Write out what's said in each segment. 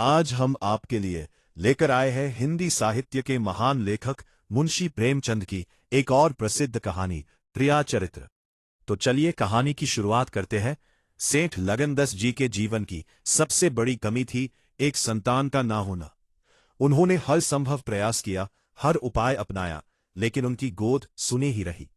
आज हम आपके लिए लेकर आए हैं हिंदी साहित्य के महान लेखक मुंशी प्रेमचंद की एक और प्रसिद्ध कहानी प्रिया चरित्र। तो चलिए कहानी की शुरुआत करते हैं। सेठ लगनदास जी के जीवन की सबसे बड़ी कमी थी एक संतान का ना होना। उन्होंने हर संभव प्रयास किया, हर उपाय अपनाया, लेकिन उनकी गोद सुनी ही रही।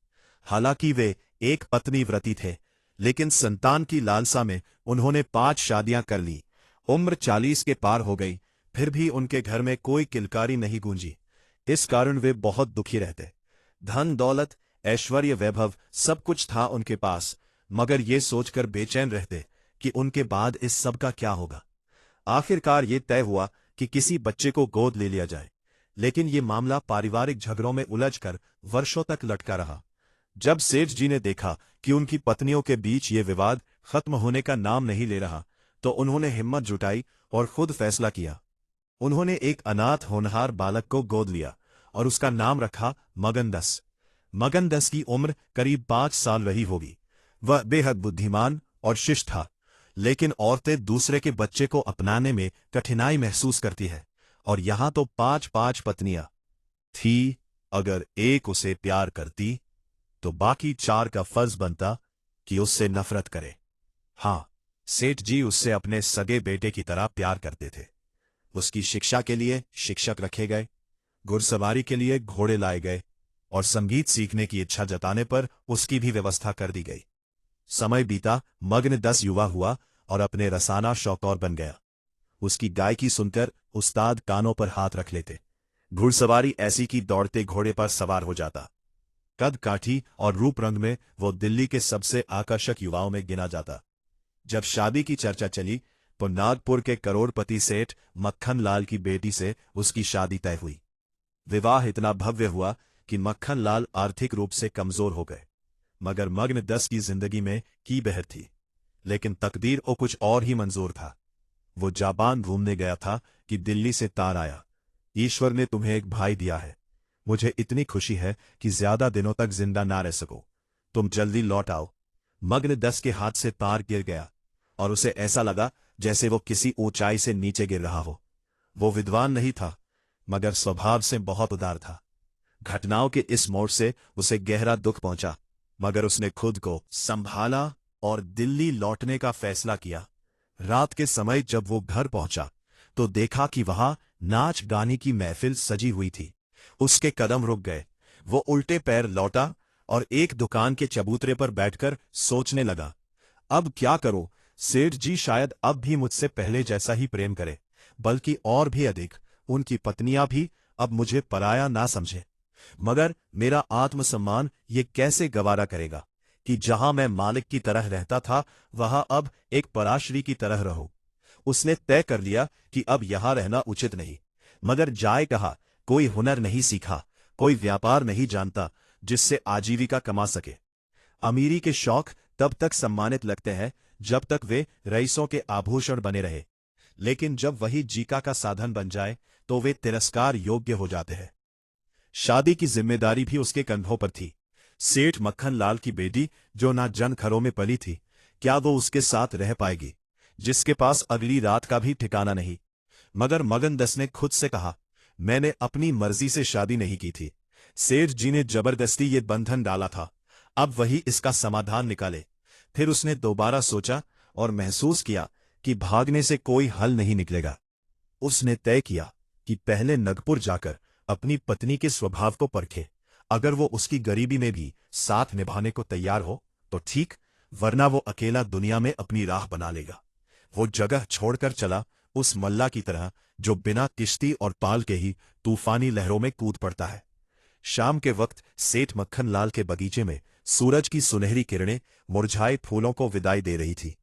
हालांकि वे एक पत्नी व्रती थे, लेकिन संतान की लालसा में उन्होंने 5 शादियां कर ली। उम्र 40 के पार हो गई, फिर भी उनके घर में कोई किलकारी नहीं गूंजी। इस कारण वे बहुत दुखी रहते। धन दौलत, ऐश्वर्य, वैभव सब कुछ था उनके पास, मगर ये सोचकर बेचैन रहते कि उनके बाद इस सब का क्या होगा। आखिरकार ये तय हुआ कि किसी बच्चे को गोद ले लिया जाए, लेकिन ये मामला पारिवारिक झगड़ों में उलझकर वर्षों तक लटका रहा। जब सेठ जी ने देखा कि उनकी पत्नियों के बीच ये विवाद खत्म होने का नाम नहीं ले रहा, तो उन्होंने हिम्मत जुटाई और खुद फैसला किया। उन्होंने एक अनाथ होनहार बालक को गोद लिया और उसका नाम रखा मगनदास। मगनदास की उम्र करीब 5 साल रही होगी। वह बेहद बुद्धिमान और शिष्ट था, लेकिन औरतें दूसरे के बच्चे को अपनाने में कठिनाई महसूस करती है, और यहां तो 5-5 पत्नियां थी। अगर एक उसे प्यार करती तो बाकी 4 का फर्ज बनता कि उससे नफरत करे। हाँ, सेठ जी उससे अपने सगे बेटे की तरह प्यार करते थे। उसकी शिक्षा के लिए शिक्षक रखे गए, घुड़सवारी के लिए घोड़े लाए गए, और संगीत सीखने की इच्छा जताने पर उसकी भी व्यवस्था कर दी गई। समय बीता, मगनदास युवा हुआ और अपने रसाना शौकौर बन गया। उसकी गायकी सुनकर उस्ताद कानों पर हाथ रख लेते। घुड़सवारी ऐसी कि दौड़ते घोड़े पर सवार हो जाता। कद काठी और रूप रंग में वो दिल्ली के सबसे आकर्षक युवाओं में गिना जाता। जब शादी की चर्चा चली तो नागपुर के करोड़पति सेठ मक्खन लाल की बेटी से उसकी शादी तय हुई। विवाह इतना भव्य हुआ कि मक्खन लाल आर्थिक रूप से कमजोर हो गए, मगर मगनदास की जिंदगी में की बहर थी। लेकिन तकदीर को कुछ और ही मंजूर था। वो जापान घूमने गया था कि दिल्ली से तार आया, ईश्वर ने तुम्हें एक भाई दिया है। मुझे इतनी खुशी है कि ज्यादा दिनों तक जिंदा ना रह सको, तुम जल्दी लौट आओ। मगनदास के हाथ से तार गिर गया और उसे ऐसा लगा जैसे वो किसी ऊंचाई से नीचे गिर रहा हो। वो विद्वान नहीं था, मगर स्वभाव से बहुत उदार था। घटनाओं के इस मोड़ से उसे गहरा दुख पहुंचा, मगर उसने खुद को संभाला और दिल्ली लौटने का फैसला किया। रात के समय जब वो घर पहुंचा तो देखा कि वहां नाच गाने की महफिल सजी हुई थी। उसके कदम रुक गए। वो उल्टे पैर लौटा और एक दुकान के चबूतरे पर बैठकर सोचने लगा, अब क्या करो। सेठ जी शायद अब भी मुझसे पहले जैसा ही प्रेम करे, बल्कि और भी अधिक। उनकी पत्नियां भी अब मुझे पराया ना समझे, मगर मेरा आत्मसम्मान ये कैसे गवारा करेगा कि जहां मैं मालिक की तरह रहता था वहां अब एक पराश्री की तरह रहूं। उसने तय कर लिया कि अब यहां रहना उचित नहीं, मगर जाए कहा। कोई हुनर नहीं सीखा, कोई व्यापार नहीं जानता जिससे आजीविका कमा सके। अमीरी के शौक तब तक सम्मानित लगते हैं जब तक वे रईसों के आभूषण बने रहे, लेकिन जब वही जीका का साधन बन जाए तो वे तिरस्कार योग्य हो जाते हैं। शादी की जिम्मेदारी भी उसके कंधों पर थी। सेठ मक्खन लाल की बेटी जो ना जन घरों में पली थी, क्या वो उसके साथ रह पाएगी, जिसके पास अगली रात का भी ठिकाना नहीं। मगर मगनदास ने खुद से कहा, मैंने अपनी मर्जी से शादी नहीं की थी, सेठ जी ने जबरदस्ती ये बंधन डाला था, अब वही इसका समाधान निकाले। फिर उसने दोबारा सोचा और महसूस किया कि भागने से कोई हल नहीं निकलेगा। उसने तय किया कि पहले नगपुर जाकर अपनी पत्नी के स्वभाव को परखे। अगर वो उसकी गरीबी में भी साथ निभाने को तैयार हो तो ठीक, वरना वो अकेला दुनिया में अपनी राह बना लेगा। वो जगह छोड़कर चला उस मल्ला की तरह जो बिना किश्ती और पाल के ही तूफानी लहरों में कूद पड़ता है। शाम के वक्त सेठ मक्खन लाल के बगीचे में सूरज की सुनहरी किरणें मुरझाए फूलों को विदाई दे रही थी।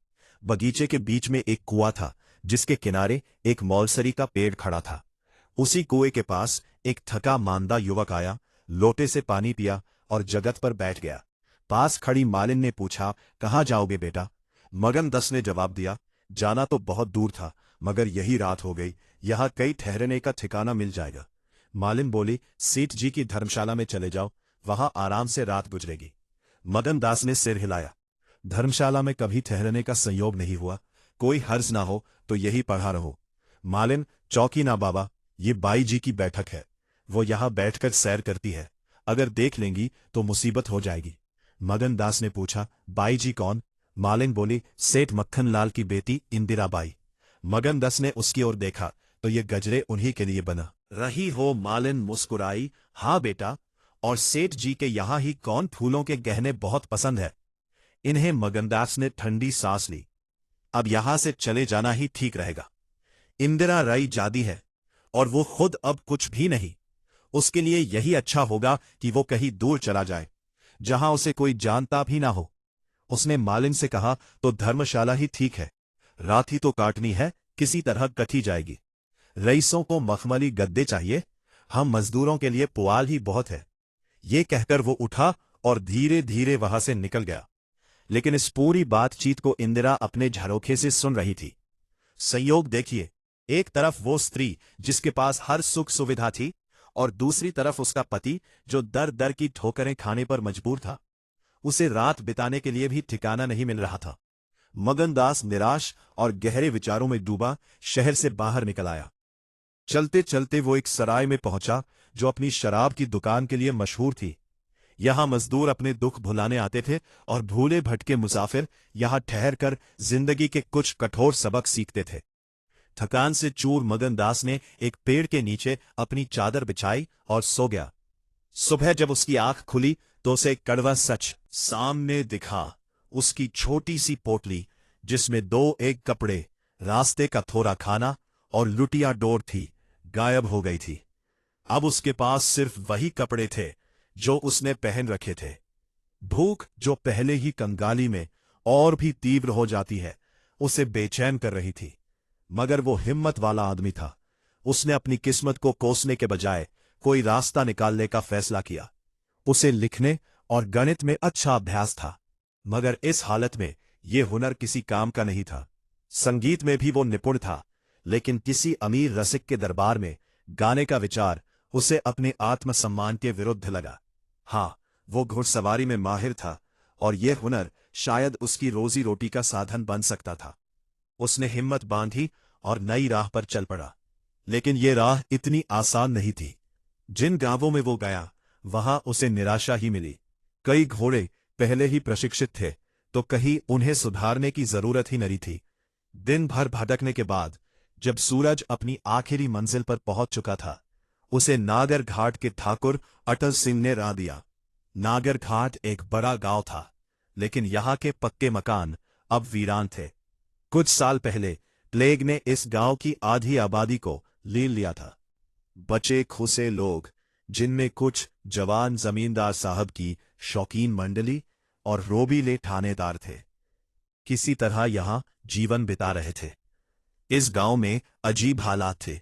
बगीचे के बीच में एक कुआं था, जिसके किनारे एक मौलसरी का पेड़ खड़ा था। उसी कुएं के पास एक थका मांदा युवक आया, लोटे से पानी पिया और जगत पर बैठ गया। पास खड़ी मालिन ने पूछा, कहाँ जाओगे बेटा? मगनदास ने जवाब दिया, जाना तो बहुत दूर था, मगर यही रात हो गई, यहाँ कहीं ठहरने का ठिकाना मिल जाएगा। मालिन बोली, सेठ जी की धर्मशाला में चले जाओ, वहां आराम से रात गुजरेगी। मगनदास ने सिर हिलाया। धर्मशाला में कभी ठहरने का संयोग नहीं हुआ, कोई हर्ज ना हो तो यही पढ़ा रहो। मालिन, चौकी ना बाबा, ये बाई जी की बैठक है। वो यहां बैठकर सैर करती है, अगर देख लेंगी तो मुसीबत हो जाएगी। मगन दास ने पूछा, बाई जी कौन? मालिन बोली, सेठ मक्खन लाल की बेटी इंदिरा बाई। मगन दास ने उसकी ओर देखा तो ये गजरे उन्हीं के लिए बना रही हो। मालिन मुस्कुराई, हाँ बेटा, और सेठ जी के यहां ही कौन फूलों के गहने बहुत पसंद है इन्हें। मगनदास ने ठंडी सांस ली, अब यहां से चले जाना ही ठीक रहेगा। इंदिरा राई जादी है और वो खुद अब कुछ भी नहीं। उसके लिए यही अच्छा होगा कि वो कहीं दूर चला जाए, जहां उसे कोई जानता भी ना हो। उसने मालिन से कहा, तो धर्मशाला ही ठीक है, रात ही तो काटनी है, किसी तरह कटी जाएगी। रईसों को मखमली गद्दे चाहिए, हम मजदूरों के लिए पुआल ही बहुत है। ये कहकर वो उठा और धीरे धीरे वहां से निकल गया। लेकिन इस पूरी बातचीत को इंदिरा अपने झरोखे से सुन रही थी। संयोग देखिए, एक तरफ वो स्त्री जिसके पास हर सुख सुविधा थी, और दूसरी तरफ उसका पति जो दर दर की ठोकरें खाने पर मजबूर था। उसे रात बिताने के लिए भी ठिकाना नहीं मिल रहा था। मगनदास निराश और गहरे विचारों में डूबा शहर से बाहर निकल आया। चलते चलते वो एक सराय में पहुंचा जो अपनी शराब की दुकान के लिए मशहूर थी। यहां मजदूर अपने दुख भुलाने आते थे और भूले भटके मुसाफिर यहां ठहरकर जिंदगी के कुछ कठोर सबक सीखते थे। थकान से चूर मगनदास ने एक पेड़ के नीचे अपनी चादर बिछाई और सो गया। सुबह जब उसकी आंख खुली तो उसे एक कड़वा सच सामने दिखा। उसकी छोटी सी पोटली, जिसमें 2 कपड़े, रास्ते का थोड़ा खाना और लुटिया डोर थी, गायब हो गई थी। अब उसके पास सिर्फ वही कपड़े थे जो उसने पहन रखे थे। भूख, जो पहले ही कंगाली में और भी तीव्र हो जाती है, उसे बेचैन कर रही थी। मगर वो हिम्मत वाला आदमी था। उसने अपनी किस्मत को कोसने के बजाय कोई रास्ता निकालने का फैसला किया। उसे लिखने और गणित में अच्छा अभ्यास था, मगर इस हालत में ये हुनर किसी काम का नहीं था। संगीत में भी वो निपुण था, लेकिन किसी अमीर रसिक के दरबार में गाने का विचार उसे अपने आत्मसम्मान के विरुद्ध लगा। हाँ, वो घुड़सवारी में माहिर था और यह हुनर शायद उसकी रोजी रोटी का साधन बन सकता था। उसने हिम्मत बांधी और नई राह पर चल पड़ा। लेकिन ये राह इतनी आसान नहीं थी। जिन गांवों में वो गया, वहां उसे निराशा ही मिली। कई घोड़े पहले ही प्रशिक्षित थे, तो कहीं उन्हें सुधारने की जरूरत ही नहीं थी। दिन भर भटकने के बाद जब सूरज अपनी आखिरी मंजिल पर पहुंच चुका था, उसे नागर घाट के ठाकुर अटल सिंह ने राह दिया। नागर घाट एक बड़ा गांव था, लेकिन यहां के पक्के मकान अब वीरान थे। कुछ साल पहले प्लेग ने इस गांव की आधी आबादी को ले लिया था। बचे खुसे लोग, जिनमें कुछ जवान जमींदार साहब की शौकीन मंडली और रोबीले थानेदार थे, किसी तरह यहां जीवन बिता रहे थे। इस गांव में अजीब हालात थे।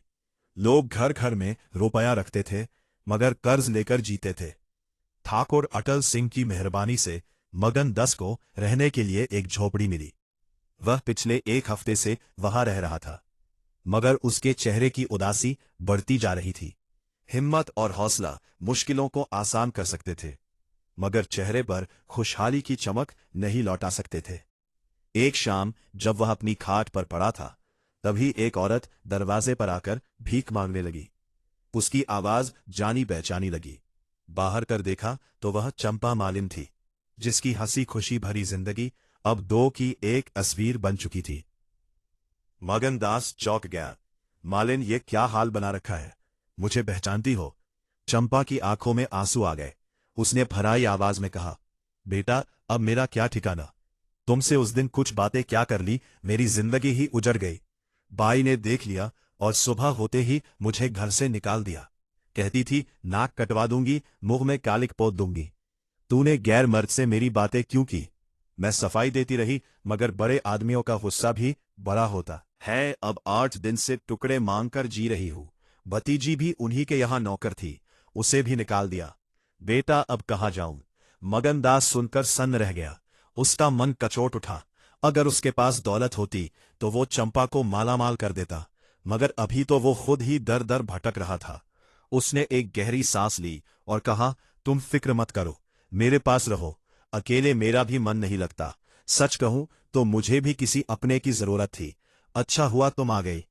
लोग घर घर में रुपया रखते थे, मगर कर्ज लेकर जीते थे। ठाकुर अटल सिंह की मेहरबानी से मगन दस को रहने के लिए एक झोपड़ी मिली। वह पिछले 1 हफ्ते से वहां रह रहा था, मगर उसके चेहरे की उदासी बढ़ती जा रही थी। हिम्मत और हौसला मुश्किलों को आसान कर सकते थे, मगर चेहरे पर खुशहाली की चमक नहीं लौटा सकते थे। एक शाम जब वह अपनी खाट पर पड़ा था, तभी एक औरत दरवाजे पर आकर भीख मांगने लगी। उसकी आवाज जानी पहचानी लगी। बाहर कर देखा तो वह चंपा मालिन थी, जिसकी हंसी खुशी भरी जिंदगी अब 2 की एक तस्वीर बन चुकी थी। मगनदास चौंक गया। मालिन, ये क्या हाल बना रखा है? मुझे पहचानती हो? चंपा की आंखों में आंसू आ गए। उसने भराई आवाज में कहा, बेटा, अब मेरा क्या ठिकाना? तुमसे उस दिन कुछ बातें क्या कर ली, मेरी जिंदगी ही उजड़ गई। बाई ने देख लिया और सुबह होते ही मुझे घर से निकाल दिया। कहती थी नाक कटवा दूंगी, मुंह में कालिक पोत दूंगी। तूने गैर मर्द से मेरी बातें क्यों की? मैं सफाई देती रही, मगर बड़े आदमियों का गुस्सा भी बड़ा होता है। अब 8 दिन से टुकड़े मांगकर जी रही हूं। भतीजी भी उन्हीं के यहां नौकर थी, उसे भी निकाल दिया। बेटा, अब कहाँ जाऊं? मगनदास सुनकर सन्न रह गया। उसका मन कचोट उठा। अगर उसके पास दौलत होती तो वो चंपा को मालामाल कर देता, मगर अभी तो वो खुद ही दर दर भटक रहा था। उसने एक गहरी सांस ली और कहा, तुम फिक्र मत करो, मेरे पास रहो। अकेले मेरा भी मन नहीं लगता। सच कहूं तो मुझे भी किसी अपने की जरूरत थी। अच्छा हुआ तुम आ गई।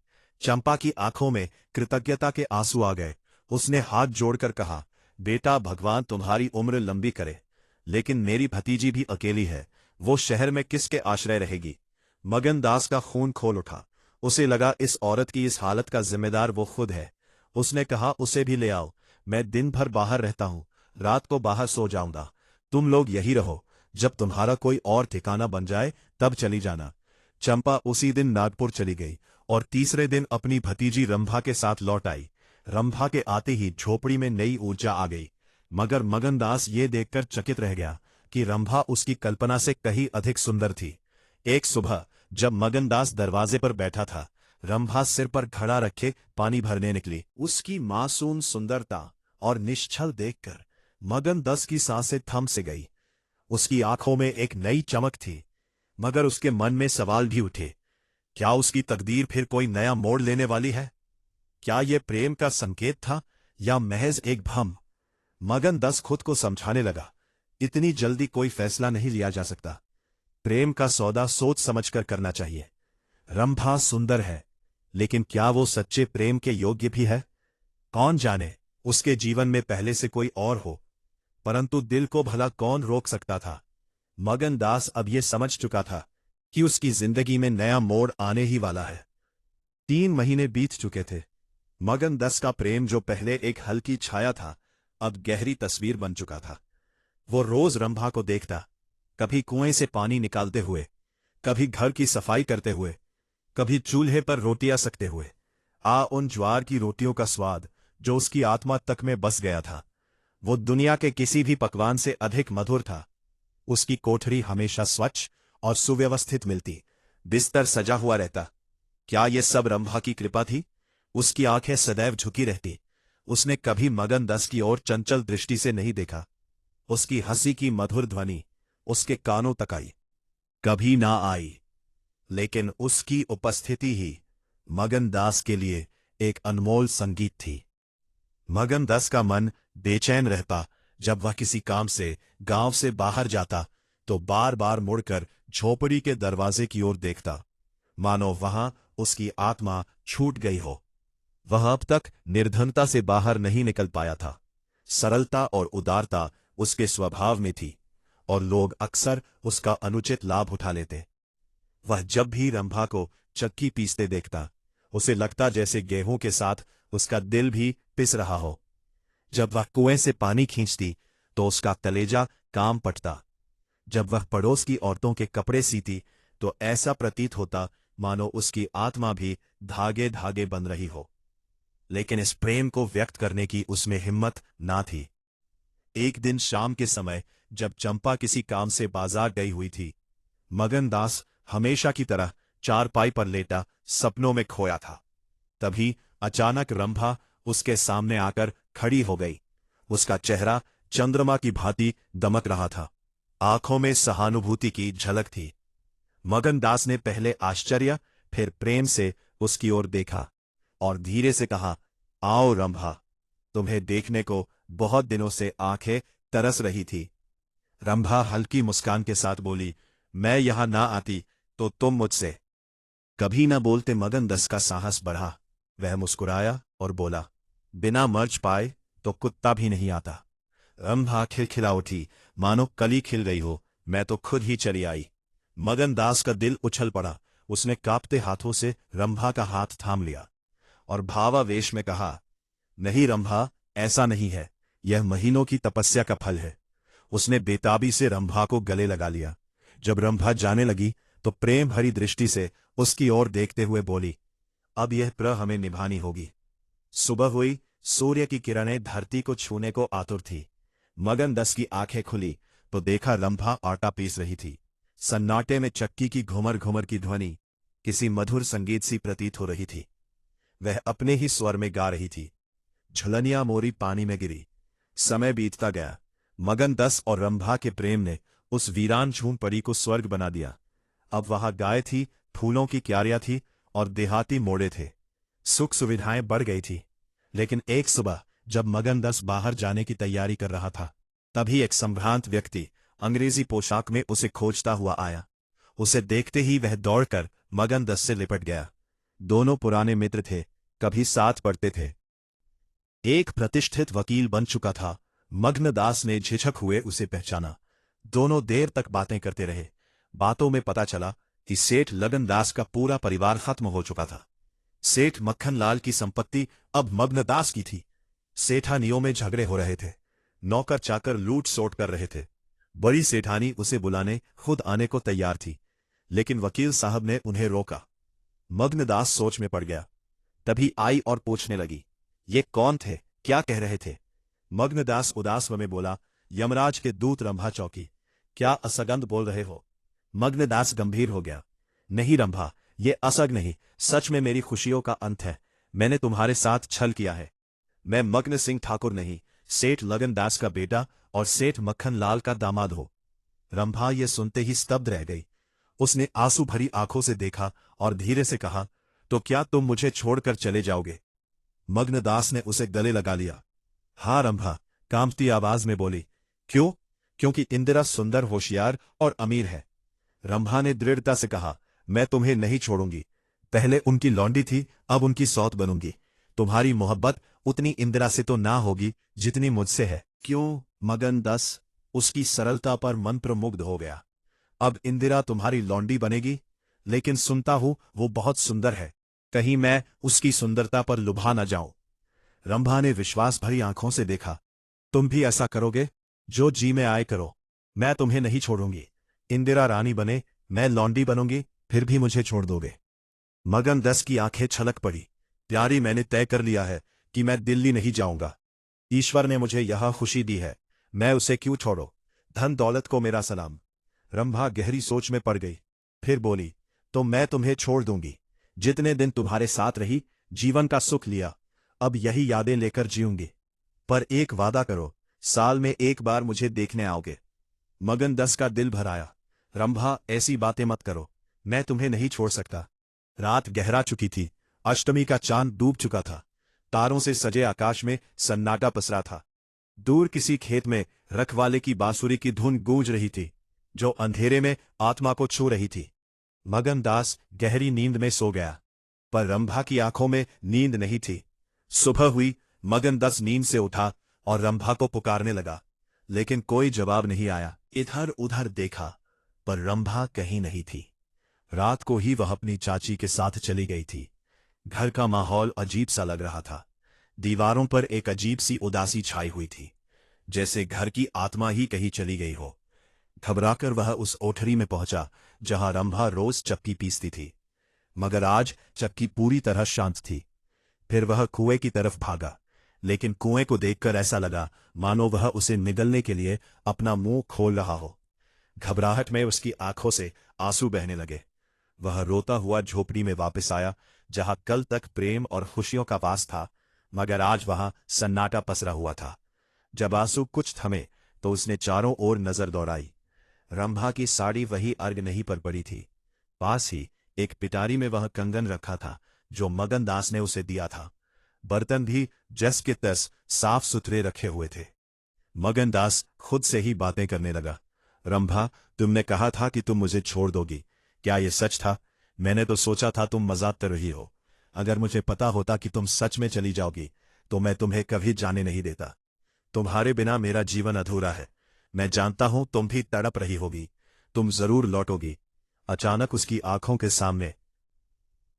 चंपा की आंखों में कृतज्ञता के आंसू आ गए। उसने हाथ जोड़कर कहा, बेटा, भगवान तुम्हारी उम्र लंबी करे, लेकिन मेरी भतीजी भी अकेली है, वो शहर में किसके आश्रय रहेगी। मगनदास का खून खोल उठा। उसे लगा इस औरत की इस हालत का जिम्मेदार वो खुद है। उसने कहा, उसे भी ले आओ, मैं दिन भर बाहर रहता हूं, रात को बाहर सो जाऊंगा, तुम लोग यही रहो, जब तुम्हारा कोई और ठिकाना बन जाए तब चली जाना। चंपा उसी दिन नागपुर चली गई और तीसरे दिन अपनी भतीजी रंभा के साथ लौट आई। रंभा के आते ही झोपड़ी में नई ऊर्जा आ गई, मगर मगनदास ये देखकर चकित रह गया कि रंभा उसकी कल्पना से कहीं अधिक सुंदर थी। एक सुबह जब मगनदास दरवाजे पर बैठा था, रंभा सिर पर घड़ा रखे पानी भरने निकली। उसकी मासूम सुंदरता और निश्चल देखकर मगनदास की सांसें थम से गई। उसकी आंखों में एक नई चमक थी, मगर उसके मन में सवाल भी उठे। क्या उसकी तकदीर फिर कोई नया मोड़ लेने वाली है? क्या यह प्रेम का संकेत था या महज एक भ्रम? मगनदास खुद को समझाने लगा, इतनी जल्दी कोई फैसला नहीं लिया जा सकता। प्रेम का सौदा सोच समझकर करना चाहिए। रंभा सुंदर है, लेकिन क्या वो सच्चे प्रेम के योग्य भी है? कौन जाने, उसके जीवन में पहले से कोई और हो, परंतु दिल को भला कौन रोक सकता था। मगनदास अब ये समझ चुका था कि उसकी जिंदगी में नया मोड़ आने ही वाला है। 3 महीने बीत चुके थे। मगनदास का प्रेम, जो पहले एक हल्की छाया था, अब गहरी तस्वीर बन चुका था। वो रोज रंभा को देखता, कभी कुएं से पानी निकालते हुए, कभी घर की सफाई करते हुए, कभी चूल्हे पर रोटियां सेकते हुए। उन ज्वार की रोटियों का स्वाद जो उसकी आत्मा तक में बस गया था, वो दुनिया के किसी भी पकवान से अधिक मधुर था। उसकी कोठरी हमेशा स्वच्छ और सुव्यवस्थित मिलती, बिस्तर सजा हुआ रहता। क्या ये सब रंभा की कृपा थी? उसकी आंखें सदैव झुकी रहती। उसने कभी मगनदास की ओर चंचल दृष्टि से नहीं देखा। उसकी हंसी की मधुर ध्वनि उसके कानों तक आई, कभी ना आई, लेकिन उसकी उपस्थिति ही मगनदास के लिए एक अनमोल संगीत थी। मगनदास का मन बेचैन रहता जब वह किसी काम से गांव से बाहर जाता, तो बार बार मुड़कर झोपड़ी के दरवाजे की ओर देखता, मानो वहां उसकी आत्मा छूट गई हो। वह अब तक निर्धनता से बाहर नहीं निकल पाया था। सरलता और उदारता उसके स्वभाव में थी, और लोग अक्सर उसका अनुचित लाभ उठा लेते। वह जब भी रंभा को चक्की पीसते देखता, उसे लगता जैसे गेहूं के साथ उसका दिल भी पिस रहा हो। जब वह कुएं से पानी खींचती तो उसका कलेजा काम पटता। जब वह पड़ोस की औरतों के कपड़े सीती तो ऐसा प्रतीत होता मानो उसकी आत्मा भी धागे धागे बन रही हो। लेकिन इस प्रेम को व्यक्त करने की उसमें हिम्मत ना थी। एक दिन शाम के समय जब चंपा किसी काम से बाजार गई हुई थी, मगनदास हमेशा की तरह चारपाई पर लेटा सपनों में खोया था। तभी अचानक रंभा उसके सामने आकर खड़ी हो गई। उसका चेहरा चंद्रमा की भांति दमक रहा था, आंखों में सहानुभूति की झलक थी। मगनदास ने पहले आश्चर्य फिर प्रेम से उसकी ओर देखा और धीरे से कहा, आओ रंभा, तुम्हें देखने को बहुत दिनों से आंखें तरस रही थी। रंभा हल्की मुस्कान के साथ बोली, मैं यहां ना आती तो तुम मुझसे। कभी न बोलते मगनदास का साहस बढ़ा। वह मुस्कुराया और बोला, बिना मर्च पाए तो कुत्ता भी नहीं आता। रंभा खिलखिला उठी, मानो कली खिल गई हो, मैं तो खुद ही चली आई। मगनदास का दिल उछल पड़ा। उसने कांपते हाथों से रंभा का हाथ थाम लिया और भावावेश में कहा, नहीं रंभा, ऐसा नहीं है, यह महीनों की तपस्या का फल है। उसने बेताबी से रंभा को गले लगा लिया। जब रंभा जाने लगी तो प्रेम भरी दृष्टि से उसकी ओर देखते हुए बोली, अब यह प्रण हमें निभानी होगी। सुबह हुई, सूर्य की किरणें धरती को छूने को आतुर थी। मगनदास की आंखें खुली तो देखा रंभा आटा पीस रही थी। सन्नाटे में चक्की की घुमर घुमर की ध्वनि किसी मधुर संगीत सी प्रतीत हो रही थी। वह अपने ही स्वर में गा रही थी। झुलनिया मोरी पानी में गिरी। समय बीतता गया। मगनदास और रंभा के प्रेम ने उस वीरान झूंपड़ी को स्वर्ग बना दिया। अब वहां गाय थी, फूलों की क्यारियां थी और देहाती मोड़े थे। सुख सुविधाएं बढ़ गई थी। लेकिन एक सुबह जब मगनदास बाहर जाने की तैयारी कर रहा था, तभी एक संभ्रांत व्यक्ति अंग्रेजी पोशाक में उसे खोजता हुआ आया। उसे देखते ही वह दौड़कर मगनदास से लिपट गया। दोनों पुराने मित्र थे, कभी साथ पढ़ते थे। एक प्रतिष्ठित वकील बन चुका था। मग्नदास ने झिझक हुए उसे पहचाना। दोनों देर तक बातें करते रहे। बातों में पता चला कि सेठ लगनदास का पूरा परिवार खत्म हो चुका था। सेठ मक्खनलाल की संपत्ति अब मग्नदास की थी। सेठानियों में झगड़े हो रहे थे। नौकर चाकर लूट सोट कर रहे थे। बड़ी सेठानी उसे बुलाने खुद आने को तैयार थी, लेकिन वकील साहब ने उन्हें रोका। मग्नदास सोच में पड़ गया। तभी आई और पूछने लगी, ये कौन थे, क्या कह रहे थे? मग्नदास उदास स्वर में बोला, यमराज के दूत रंभा चौकी। क्या असगंध बोल रहे हो? मग्नदास गंभीर हो गया। नहीं रंभा, ये असग नहीं, सच में मेरी खुशियों का अंत है। मैंने तुम्हारे साथ छल किया है। मैं मग्न सिंह ठाकुर नहीं, सेठ लगनदास का बेटा और सेठ मक्खनलाल का दामाद हो। रंभा ये सुनते ही स्तब्ध रह गई। उसने आंसू भरी आंखों से देखा और धीरे से कहा, तो क्या तुम मुझे छोड़कर चले जाओगे? मग्नदास ने उसे गले लगा लिया। हाँ रंभा, कांपती आवाज में बोली। क्यों? क्योंकि इंदिरा सुंदर, होशियार और अमीर है। रंभा ने दृढ़ता से कहा, मैं तुम्हें नहीं छोड़ूंगी। पहले उनकी लौंडी थी, अब उनकी सौत बनूंगी। तुम्हारी मोहब्बत उतनी इंदिरा से तो ना होगी जितनी मुझसे है। क्यों? मगनदास उसकी सरलता पर मंत्रमुग्ध हो गया। अब इंदिरा तुम्हारी लौंडी बनेगी? लेकिन सुनता हूं वो बहुत सुंदर है। कहीं मैं उसकी सुंदरता पर लुभा न जाऊं। रंभा ने विश्वास भरी आंखों से देखा। तुम भी ऐसा करोगे? जो जी में आए करो। मैं तुम्हें नहीं छोड़ूंगी। इंदिरा रानी बने, मैं लौंडी बनूंगी, फिर भी मुझे छोड़ दोगे? मगनदास की आंखें छलक पड़ी। प्यारी, मैंने तय कर लिया है कि मैं दिल्ली नहीं जाऊंगा। ईश्वर ने मुझे यह खुशी दी है, मैं उसे क्यों छोड़ो? धन दौलत को मेरा सलाम। रंभा गहरी सोच में पड़ गई। फिर बोली, तो मैं तुम्हें छोड़ दूंगी। जितने दिन तुम्हारे साथ रही, जीवन का सुख लिया, अब यही यादें लेकर जीऊंगी। पर एक वादा करो, साल में एक बार मुझे देखने आओगे। मगनदास का दिल भर आया। रंभा, ऐसी बातें मत करो, मैं तुम्हें नहीं छोड़ सकता। रात गहरा चुकी थी। अष्टमी का चांद डूब चुका था। तारों से सजे आकाश में सन्नाटा पसरा था। दूर किसी खेत में रखवाले की बांसुरी की धुन गूंज रही थी, जो अंधेरे में आत्मा को छू रही थी। मगनदास गहरी नींद में सो गया, पर रंभा की आंखों में नींद नहीं थी। सुबह हुई, मगनदास नींद से उठा और रंभा को पुकारने लगा, लेकिन कोई जवाब नहीं आया। इधर उधर देखा, पर रंभा कहीं नहीं थी। रात को ही वह अपनी चाची के साथ चली गई थी। घर का माहौल अजीब सा लग रहा था। दीवारों पर एक अजीब सी उदासी छाई हुई थी, जैसे घर की आत्मा ही कहीं चली गई हो। घबराकर वह उस ओठरी में पहुंचा जहां रंभा रोज चक्की पीसती थी, मगर आज चक्की पूरी तरह शांत थी। फिर वह कुएं की तरफ भागा, लेकिन कुएं को देखकर ऐसा लगा मानो वह उसे निगलने के लिए अपना मुंह खोल रहा हो। घबराहट में उसकी आंखों से आंसू बहने लगे। वह रोता हुआ झोपड़ी में वापस आया, जहां कल तक प्रेम और खुशियों का वास था, मगर आज वहां सन्नाटा पसरा हुआ था। जब आंसू कुछ थमे तो उसने चारों ओर नजर दौड़ाई। रंभा की साड़ी वही अर्ग नहीं पर पड़ी थी। पास ही एक पिटारी में वह कंगन रखा था जो मगनदास ने उसे दिया था। बर्तन भी जस के तस साफ सुथरे रखे हुए थे। मगनदास खुद से ही बातें करने लगा। रंभा, तुमने कहा था कि तुम मुझे छोड़ दोगी, क्या ये सच था? मैंने तो सोचा था तुम मजाक कर रही हो। अगर मुझे पता होता कि तुम सच में चली जाओगी तो मैं तुम्हें कभी जाने नहीं देता। तुम्हारे बिना मेरा जीवन अधूरा है। मैं जानता हूं तुम भी तड़प रही होगी, तुम जरूर लौटोगी। अचानक उसकी आंखों के सामने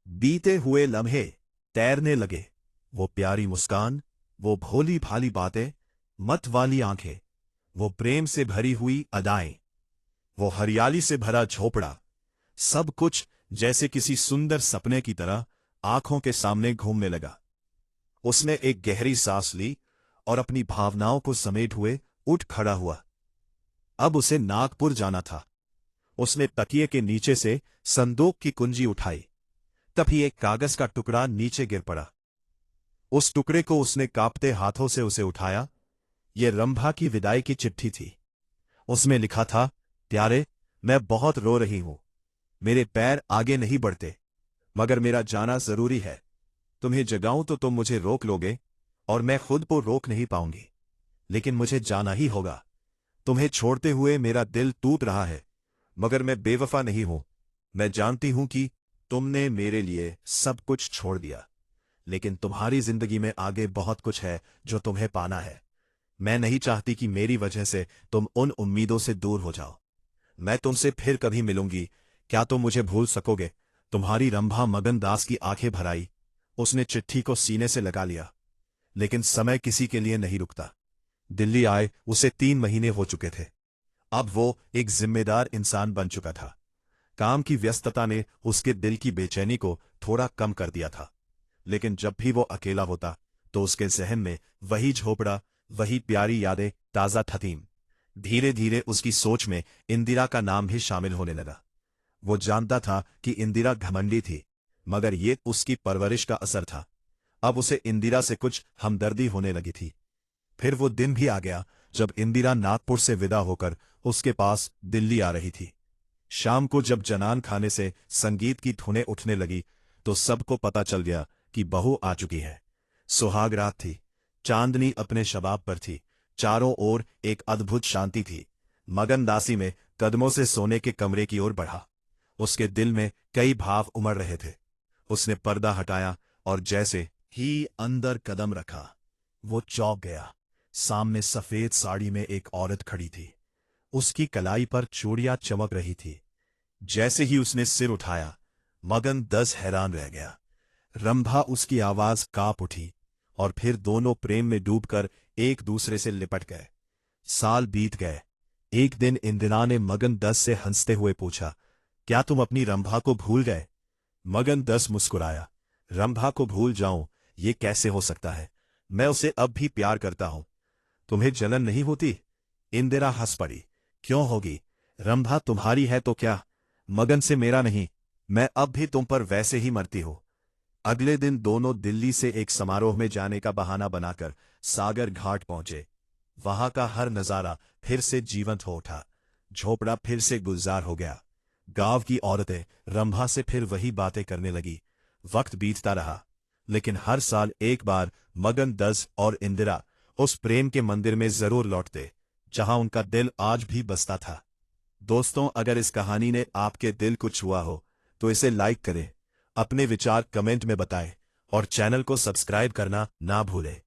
बीते हुए लम्हे तैरने लगे। वो प्यारी मुस्कान, वो भोली भाली बातें, मत वाली आंखें, वो प्रेम से भरी हुई अदाएं, वो हरियाली से भरा झोपड़ा, सब कुछ जैसे किसी सुंदर सपने की तरह आंखों के सामने घूमने लगा। उसने एक गहरी सांस ली और अपनी भावनाओं को समेट हुए उठ खड़ा हुआ। अब उसे नागपुर जाना था। उसने तकिए के नीचे से संदूक की कुंजी उठाई। तभी एक कागज का टुकड़ा नीचे गिर पड़ा। उस टुकड़े को उसने कांपते हाथों से उसे उठाया। ये रंभा की विदाई की चिट्ठी थी। उसमें लिखा था, प्यारे, मैं बहुत रो रही हूं। मेरे पैर आगे नहीं बढ़ते, मगर मेरा जाना जरूरी है। तुम्हें जगाऊं तो तुम मुझे रोक लोगे और मैं खुद को रोक नहीं पाऊंगी, लेकिन मुझे जाना ही होगा। तुम्हें छोड़ते हुए मेरा दिल टूट रहा है, मगर मैं बेवफा नहीं हूं। मैं जानती हूं कि तुमने मेरे लिए सब कुछ छोड़ दिया, लेकिन तुम्हारी जिंदगी में आगे बहुत कुछ है जो तुम्हें पाना है। मैं नहीं चाहती कि मेरी वजह से तुम उन उम्मीदों से दूर हो जाओ। मैं तुमसे फिर कभी मिलूंगी, क्या तुम मुझे भूल सकोगे? तुम्हारी रंभा मगन दास की आंखें भर आई। उसने चिट्ठी को सीने से लगा लिया। लेकिन समय किसी के लिए नहीं रुकता। दिल्ली आए उसे 3 महीने हो चुके थे। अब वो एक जिम्मेदार इंसान बन चुका था। काम की व्यस्तता ने उसके दिल की बेचैनी को थोड़ा कम कर दिया था, लेकिन जब भी वो अकेला होता तो उसके जहन में वही झोपड़ा, वही प्यारी यादें ताजा थीं। धीरे धीरे उसकी सोच में इंदिरा का नाम भी शामिल होने लगा। वो जानता था कि इंदिरा घमंडी थी, मगर ये उसकी परवरिश का असर था। अब उसे इंदिरा से कुछ हमदर्दी होने लगी थी। फिर वो दिन भी आ गया जब इंदिरा नागपुर से विदा होकर उसके पास दिल्ली आ रही थी। शाम को जब जनान खाने से संगीत की धुनें उठने लगी तो सबको पता चल गया कि बहू आ चुकी है। सुहाग रात थी। चांदनी अपने शबाब पर थी। चारों ओर एक अद्भुत शांति थी। मगन दासी में कदमों से सोने के कमरे की ओर बढ़ा। उसके दिल में कई भाव उमड़ रहे थे। उसने पर्दा हटाया और जैसे ही अंदर कदम रखा, वो चौंक गया। सामने सफेद साड़ी में एक औरत खड़ी थी। उसकी कलाई पर चूड़ियां चमक रही थी। जैसे ही उसने सिर उठाया, मगन दास हैरान रह गया। रंभा उसकी आवाज कांप उठी और फिर दोनों प्रेम में डूबकर एक दूसरे से लिपट गए। साल बीत गए। एक दिन इंदिरा ने मगन दास से हंसते हुए पूछा, क्या तुम अपनी रंभा को भूल गए? मगन दास मुस्कुराया। रंभा को भूल जाऊं, ये कैसे हो सकता है? मैं उसे अब भी प्यार करता हूं। तुम्हें जलन नहीं होती? इंदिरा हंस पड़ी। क्यों होगी? रंभा तुम्हारी है तो क्या, मगन से मेरा नहीं। मैं अब भी तुम पर वैसे ही मरती हूं। अगले दिन दोनों दिल्ली से एक समारोह में जाने का बहाना बनाकर सागर घाट पहुंचे। वहां का हर नजारा फिर से जीवंत हो उठा। झोपड़ा फिर से गुलजार हो गया। गांव की औरतें रंभा से फिर वही बातें करने लगी। वक्त बीतता रहा, लेकिन हर साल एक बार मगन दास और इंदिरा उस प्रेम के मंदिर में जरूर लौटते जहां उनका दिल आज भी बसता था। दोस्तों, अगर इस कहानी ने आपके दिल को छुआ हो तो इसे लाइक करें, अपने विचार कमेंट में बताएं और चैनल को सब्सक्राइब करना ना भूलें।